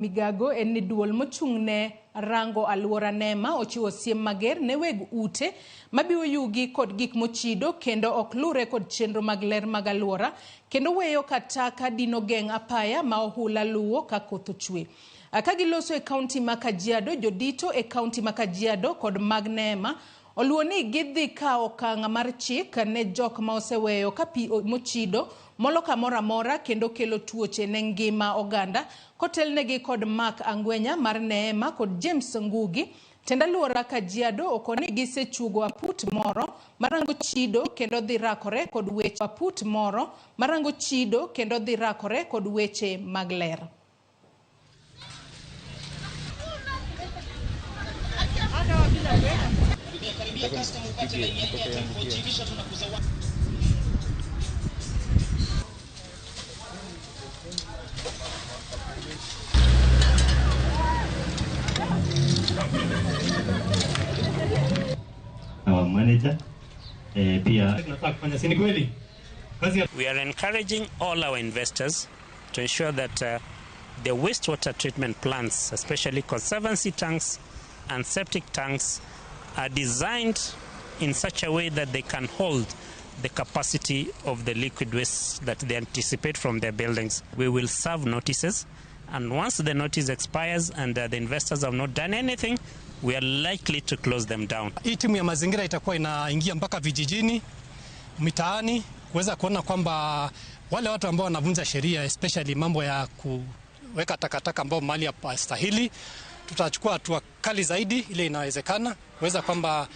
Migago en ni duol mochung'ne rango aluora Nema ochiwo siem mager ne weg ute mabiwo yugi kod gik mochido kendo ok lure kod chenro mag ler mag aluora kendo weyo kata ka dino geng' apaya ma ohula luwo ka koth ochwe. Ka giloso e kaunti ma Kajiado, jodito e kaunti ma Kajiado kod mag Nema oluwo ni gidhi kawo okang' mar chik ne jok ma oseweyo ka pi mochido molo kamoro amora kendo kelo tuoche ne ngima oganda kotelnegi kod Mark Angwenya mar Nema kod James Ngugi tenda aluora Kajiado okoni gisechugo aput moro marango chido kendo dhi rakore kod weche aput moro marango chido kendo dhi rakore kod weche mag ler. Our manager, we are encouraging all our investors to ensure that the wastewater treatment plants, especially conservancy tanks and septic tanks, are designed in such a way that they can hold the capacity of the liquid waste that they anticipate from their buildings. We will serve notices, and once the notice expires and the investors have not done anything, we are likely to close them down. Hii timu ya mazingira itakuwa inaingia mpaka vijijini, mitaani, kuweza kuona kwamba wale watu ambao wanavunja sheria, especially mambo ya kuweka takataka ambao mahali hapastahili, tutachukua hatua kali zaidi ile inawezekana, kuweza kwamba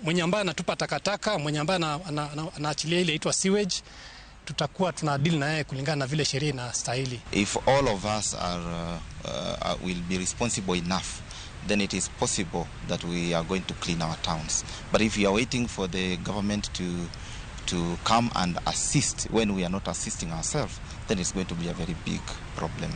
mwenye ambaye anatupa takataka, mwenye ambaye anaachilia ile inaitwa sewage, tutakuwa tuna deal na yeye kulingana na vile sheria inastahili. If all of us will be responsible enough, then it is possible that we are going to clean our towns. But if we are waiting for the government to come and assist when we are not assisting ourselves, then it's going to be a very big problem.